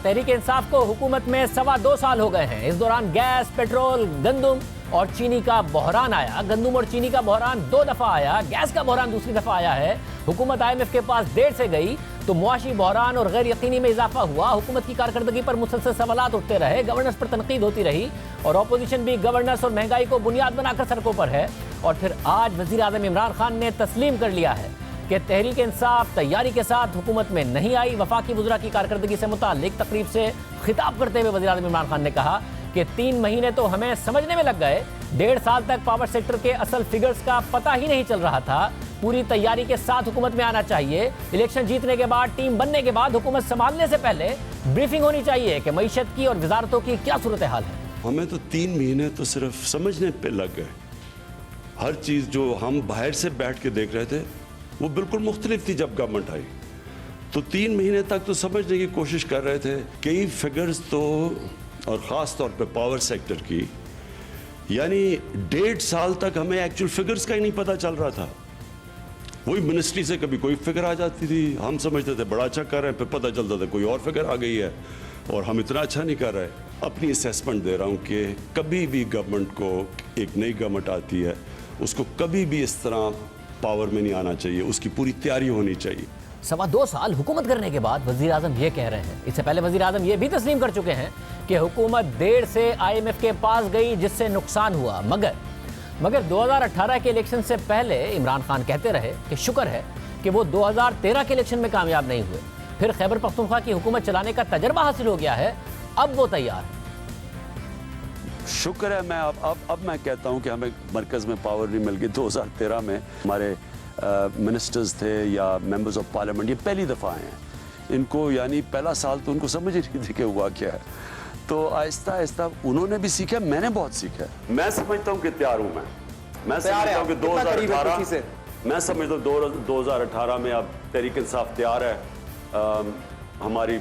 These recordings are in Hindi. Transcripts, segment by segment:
तहरीक इंसाफ को हुकूमत में 2.25 साल हो गए हैं। इस दौरान गैस, पेट्रोल, गंदुम और चीनी का बहरान आया। गंदुम और चीनी का बहरान 2 दफा आया, गैस का बहरान दूसरी दफा आया है। हुकूमत IMF के पास देर से गई तो मुआशी बहरान और गैर यकीनी में इजाफा हुआ। हुकूमत की कारकर्दगी पर मुसलसल सवालात उठते रहे, गवर्नेंस पर तनकीद होती रही और अपोजिशन भी गवर्नेंस और महंगाई को बुनियाद बनाकर सड़कों पर है। और फिर आज वजीर आज़म इमरान खान ने तस्लीम कर लिया है कि तहरीक इंसाफ तैयारी के साथ हुकूमत में नहीं आई। वफाकी वज़रा की कारकर्दगी से मुताल्लिक तकरीब से खिताब करते हुए वज़ीर आज़म इमरान खान ने कहा कि 3 महीने तो हमें समझने में लग गए, 1.5 साल तक पावर सेक्टर के असल फिगर्स का पता ही नहीं चल रहा था। पूरी तैयारी के साथ हुकूमत में आना चाहिए। इलेक्शन जीतने के बाद, टीम बनने के बाद हुकूमत संभालने से पहले ब्रीफिंग होनी चाहिए कि मईशत की और वजारतों की क्या सूरत हाल है। हमें तो 3 महीने तो सिर्फ समझने पे लग गए। हर चीज़ जो हम बाहर से बैठ के देख रहे थे वो बिल्कुल मुख्तलिफ थी। जब गवर्नमेंट आई तो 3 महीने तक तो समझने की कोशिश कर रहे थे। कई फिगर्स तो, और ख़ास तौर पे पावर सेक्टर की, यानी 1.5 साल तक हमें एक्चुअल फिगर्स का ही नहीं पता चल रहा था। वही मिनिस्ट्री से कभी कोई फिगर आ जाती थी, हम समझते थे बड़ा अच्छा कर रहे हैं, फिर पता चलता था कोई और फिगर आ गई है और हम इतना अच्छा नहीं कर रहे। अपनी असेसमेंट दे रहा हूँ कि कभी भी गवर्नमेंट को, एक नई गवर्नमेंट आती है, उसको कभी भी इस तरह पावर में नहीं आना चाहिए, उसकी पूरी तैयारी होनी चाहिए। 2.25 साल हुकूमत करने के बाद वज़ीर आज़म ये कह रहे हैं। इससे पहले वज़ीर आज़म ये भी तस्लीम कर चुके हैं कि हुकूमत देर से IMF के पास गई जिससे नुकसान हुआ। मगर 2018 के इलेक्शन से पहले इमरान खान कहते रहे कि शुक्र है कि वो 2013 के इलेक्शन में कामयाब नहीं हुए। फिर खैबर पख्तूनख्वा की हुकूमत चलाने का तजर्बा हासिल हो गया है, अब वो तैयार है। शुक्र है। मैं अब मैं कहता हूं कि हमें मरकज़ में पावर नहीं मिल गई। 2013 में हमारे मिनिस्टर्स थे या मेंबर्स ऑफ पार्लियामेंट, ये पहली दफ़ा आए हैं। इनको यानी पहला साल तो उनको समझ ही नहीं थी कि हुआ क्या है। तो आहिस्ता आहिस्ता उन्होंने भी सीखा, मैंने बहुत सीखा। मैं समझता हूँ कि तैयार हूँ। मैं समझता हूँ कि 2018 मैं समझता हूँ 2018 में अब तहरीक इंसाफ तैयार है। हमारी,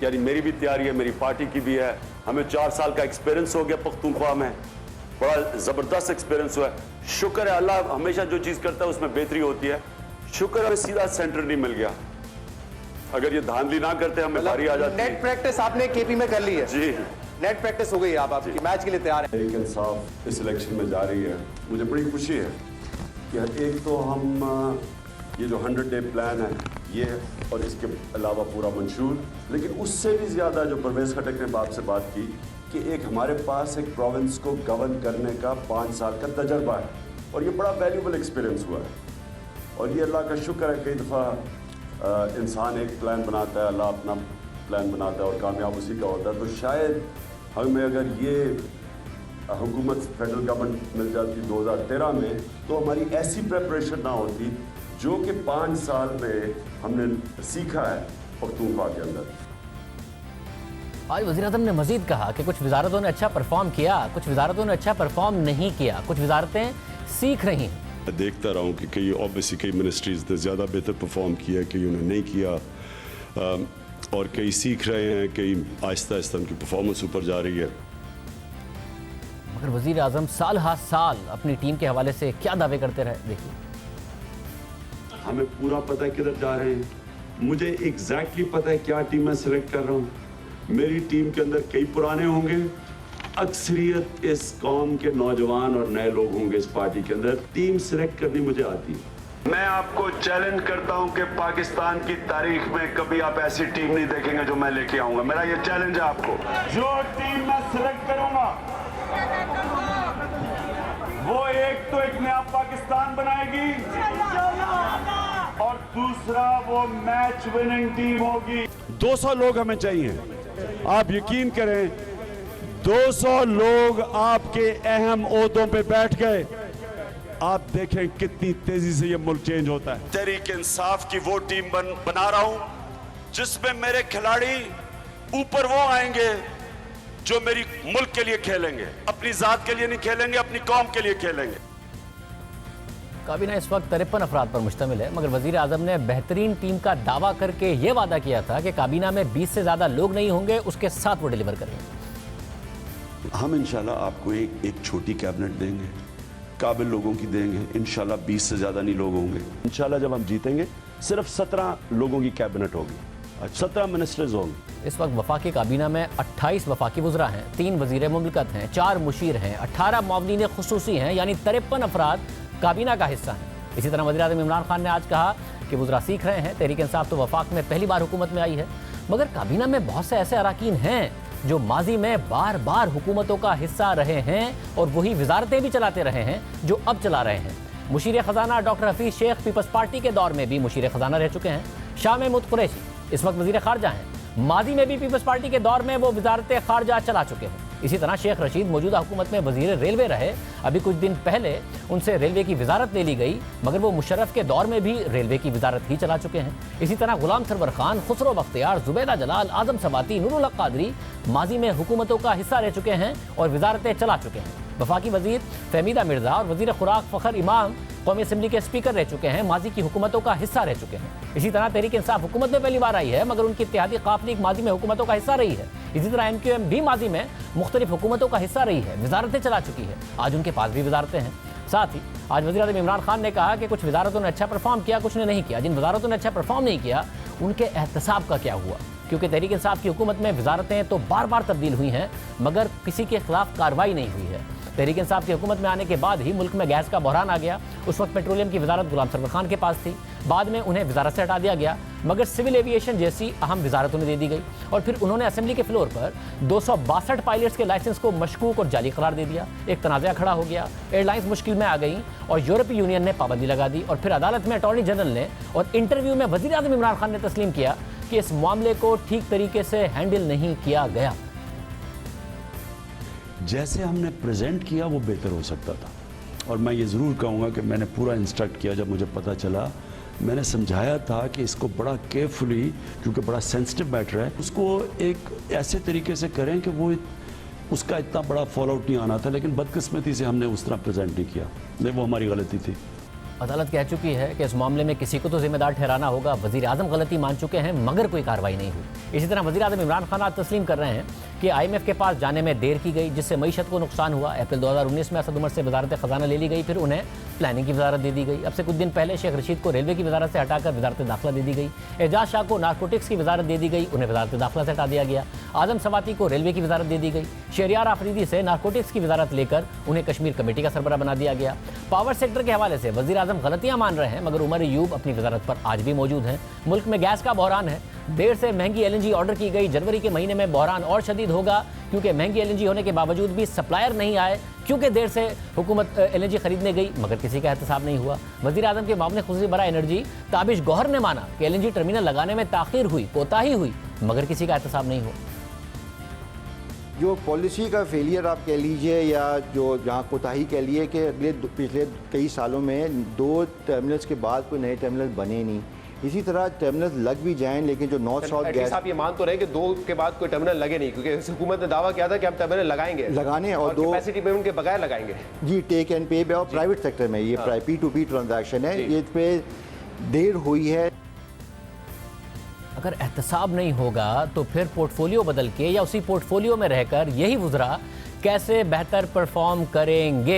यानी मेरी भी तैयारी है, मेरी पार्टी की भी है। हमें 4 साल का एक्सपीरियंस हो गया पख्तूनख्वा में, बड़ा ज़बरदस्त एक्सपीरियंस हुआ है। शुक्र है, अल्लाह हमेशा जो चीज़ करता है उसमें बेहतरी होती है। शुक्र है सीधा सेंटर नहीं मिल गया। अगर ये धांधली ना करते हमें बारी आ जाती। नेट प्रैक्टिस आपने KP में कर ली है जी, नेट प्रैक्टिस हो गई है, आपकी मैच के लिए तैयार है। तहरीक इंसाफ इस इलेक्शन में जा रही है, मुझे बड़ी खुशी है कि एक तो हम ये जो 100 डे प्लान है ये, और इसके अलावा पूरा मंशूर, लेकिन उससे भी ज़्यादा जो परवेज़ खटक ने बाप से बात की कि एक हमारे पास एक प्रोविंस को गवर्न करने का 5 साल का तजर्बा है और ये बड़ा वैल्यूबल एक्सपीरियंस हुआ है। और ये अल्लाह का शुक्र है, कई दफ़ा इंसान एक प्लान बनाता है, अल्लाह अपना प्लान बनाता है और कामयाब उसी का होता है। तो शायद हमें अगर ये हुकूमत फेडरल गवर्नमेंट मिल जाती 2013 में तो हमारी ऐसी प्रेपरेशन ना होती जो कि 5 साल में हमने सीखा है पख्तूनख्वा के अंदर। आज वज़ीर आज़म ने मजीद कहा कि कुछ वजारतों ने अच्छा परफॉर्म किया, कुछ वजारतों ने अच्छा परफॉर्म नहीं किया, कुछ वजारतें सीख रही हैं। मैं देखता रहा हूँ कि कई ऑब्वियसली कई मिनिस्ट्रीज ने ज़्यादा बेहतर परफॉर्म किया, कई उन्होंने नहीं किया, और कई सीख रहे हैं, कई आहिस्ता आहिस्ता उनकी परफॉर्मेंस ऊपर जा रही है। मगर वज़ीर आज़म साल हर साल अपनी टीम के हवाले से क्या दावे करते रहे, देखिए। हमें पूरा पता है किधर जा रहे हैं, मुझे एग्जैक्टली पता है क्या टीम मैं सिलेक्ट कर रहा हूँ। मेरी टीम के अंदर कई पुराने होंगे, अक्सरियत इस कौम के नौजवान और नए लोग होंगे इस पार्टी के अंदर। टीम सिलेक्ट करनी मुझे आती है। मैं आपको चैलेंज करता हूं कि पाकिस्तान की तारीख में कभी आप ऐसी टीम नहीं देखेंगे जो मैं लेके आऊंगा। मेरा ये चैलेंज है आपको। जो टीम मैं सिलेक्ट करूंगा वो एक तो एक नया पाकिस्तान बनाएगी और दूसरा वो मैच विनिंग टीम होगी। 200 लोग हमें चाहिए, आप यकीन करें 200 लोग आपके अहम ओहदों पे बैठ गए, आप देखें कितनी तेजी से ये मुल्क चेंज होता है। तहरीक इंसाफ की वो टीम बना रहा हूं जिसमें मेरे खिलाड़ी ऊपर वो आएंगे जो मेरी मुल्क के लिए खेलेंगे, अपनी जात के लिए नहीं खेलेंगे, अपनी कौम के लिए खेलेंगे। काबीना इस वक्त 53 अफराद पर मुश्तमिल है, मगर वज़ीर आज़म ने बेहतरीन टीम का दावा करके ये वादा किया था कि काबीना में 20 से ज़्यादा लोग नहीं होंगे, उसके साथ वो डिलीवर करेंगे। हम इंशाल्लाह आपको एक छोटी कैबिनेट देंगे, काबिल लोगों की देंगे। इंशाल्लाह 20 से ज़्यादा नहीं लोग होंगे। इंशाल्लाह जब हम जीतेंगे सिर्फ 17 लोगों की कैबिनेट होगी। 17 मिनिस्टर्स होंगे। इस वक्त वफाकी काबीना में 28 वफाकी वज़रा हैं, 3 वज़ीर मुमलिकत हैं, 4 मुशीर हैं, 18 मुआवनीन खुसूसी हैं, यानी 53 अफराद काबीना का हिस्सा हैं। इसी तरह वज़ीर आज़म इमरान खान ने आज कहा कि वज़रा सीख रहे हैं, तहरीक इंसाफ तो वफाक में पहली बार हुकूमत में आई है, मगर काबीना में बहुत से ऐसे अराकीन हैं जो माजी में बार बार हुकूमतों का हिस्सा रहे हैं और वही वजारतें भी चलाते रहे हैं जो अब चला रहे हैं। मुशीर ख़जाना डॉक्टर हफीज़ शेख पीपल्स पार्टी के दौर में भी मुशीर ख़जाना रह चुके हैं। शाह महमूद कुरैशी इस वक्त वज़ीर ख़ारजा हैं, माजी में भी पीपल्स पार्टी के दौर में वो वजारत ख़ारजा चला चुके हैं। इसी तरह शेख रशीद मौजूदा हुकूमत में वज़ीर रेलवे रहे, अभी कुछ दिन पहले उनसे रेलवे की वजारत ले ली गई, मगर वो मुशर्रफ के दौर में भी रेलवे की वजारत ही चला चुके हैं। इसी तरह गुलाम सरवर खान, खुसरो बख्तियार, जुबैदा जलाल, आजम सवाती, नूरुल हक कादरी माजी में हुकूमतों का हिस्सा रह चुके हैं और वजारतें चला चुके हैं। वफाकी वज़ीर फहमीदा मिर्ज़ा और वज़ीर खुराक फ़खर इमाम कौमी असम्बली के स्पीकर रह चुके हैं, माजी की हुकूमतों का हिस्सा रह चुके हैं। इसी तरह तहरीक इंसाफ हुकूमत में पहली बार आई है, मगर उनकी इत्तेहादी काफ़िली माजी में हुकूमतों का हिस्सा रही है। इसी तरह MQM भी माजी में मुख्तलिफ हुकूमतों का हिस्सा रही है, वजारतें चला चुकी है। आज उनके पास भी वजारतें हैं। साथ ही आज वज़ीर आज़म इमरान खान ने कहा कि कुछ वजारतों ने अच्छा परफॉर्म किया, कुछ ने नहीं किया। जिन वजारतों ने अच्छा परफॉर्म नहीं किया उनके एहतसाब का क्या हुआ, क्योंकि तहरीक इंसाफ की हुकूमत में वजारतें तो बार बार तब्दील हुई हैं, मगर किसी के खिलाफ कार्रवाई नहीं हुई है। तहरीक इंसाफ की हुकूमत में आने के बाद ही मुल्क में गैस का बहरान आ गया। उस वक्त पेट्रोलियम की वजारत गुलाम सरवर खान के पास थी, बाद में उन्हें वजारत से हटा दिया गया, मगर सिविल एविएशन जैसी अहम वजारत उन्हें दे दी गई और फिर उन्होंने असेंबली के फ्लोर पर 262 पायलट्स के लाइसेंस को मशकूक और जाली करार दे दिया। एक तनाज़ा खड़ा हो गया, एयरलाइंस मुश्किल में आ गई और यूरोपीय यूनियन ने पाबंदी लगा दी और फिर अदालत में अटॉर्नी जनरल ने और इंटरव्यू में वज़ीर आज़म इमरान खान ने तस्लीम किया कि इस मामले को ठीक तरीके से हैंडल नहीं किया गया। जैसे हमने प्रेजेंट किया वो बेहतर हो सकता था, और मैं ये ज़रूर कहूँगा कि मैंने पूरा इंस्ट्रक्ट किया। जब मुझे पता चला, मैंने समझाया था कि इसको बड़ा केयरफुली, क्योंकि बड़ा सेंसिटिव मैटर है, उसको एक ऐसे तरीके से करें कि वो उसका इतना बड़ा फॉल आउट नहीं आना था, लेकिन बदकिस्मती से हमने उस तरह प्रेजेंट नहीं किया। नहीं, वो हमारी गलती थी। अदालत कह चुकी है कि इस मामले में किसी को तो जिम्मेदार ठहराना होगा। वज़ीर आज़म गलती मान चुके हैं, मगर कोई कार्रवाई नहीं हुई। इसी तरह वज़ीर आज़म इमरान खान आज तस्लीम कर रहे हैं कि IMF के पास जाने में देर की गई, जिससे मईशत को नुकसान हुआ। अप्रैल 2019 में असद उमर से वजारत ख़जाना ले ली गई, फिर उन्हें प्लानिंग की वजारत दे दी गई। अब से कुछ दिन पहले शेख रशीद को रेलवे की वजारत से हटाकर वजारत दाखिला दे दी गई। एजाज शाह को नारकोटिक्स की वजारत दे दी गई, उन्हें वजारत दाखिला से हटा दिया गया। आजम सवाती को रेलवे की वजारत दे दी गई। शहरियार आफरीदी से नारकोटिक्स की वजारत लेकर उन्हें कश्मीर कमेटी का सरबरा बना दिया गया। पावर सेक्टर के हवाले से वज़ीर आज़म गलतियां मान रहे हैं, मगर उमर अयूब अपनी वजारत पर आज भी मौजूद हैं। मुल्क में गैस का बहरान है, देर से महंगी LNG ऑर्डर की गई। जनवरी के महीने में बहरान और शदीद होगा, क्योंकि महंगी LNG होने के बावजूद भी सप्लायर नहीं आए, क्योंकि देर से हुकूमत LNG खरीदने गई, मगर किसी का एहतसाब नहीं हुआ। वज़ीर आज़म के मामले खुसूसी बरा एनर्जी ताबिश गौहर ने माना कि LNG टर्मिनल लगाने में ताख़ीर हुई, कोताही हुई, मगर किसी का एहतसाब नहीं हुआ। जो पॉलिसी का फेलियर आप कह लीजिए, या जो जहाँ कोताही कह लिए कि पिछले कई सालों में 2 टर्मिनल्स के बाद कोई नए टर्मिनल बने नहीं। इसी तरह टर्मिनल्स लग भी जाएं, लेकिन जो नॉर्थ साउथ गैस, आप ये मान तो रहे कि 2 के बाद कोई टर्मिनल लगे नहीं, क्योंकि इस हुकूमत ने दावा किया था कि हम टर्मिनल लगाने और 2 कैपेसिटी पेमेंट के बगैर लगाएंगे। जी, टेक एंड पे और प्राइवेट सेक्टर में ये P2P ट्रांजैक्शन है, ये पे देर हुई है। अगर एहतसाब नहीं होगा तो फिर पोर्टफोलियो बदल के या उसी पोर्टफोलियो में रहकर यही वज़रा कैसे बेहतर परफॉर्म करेंगे?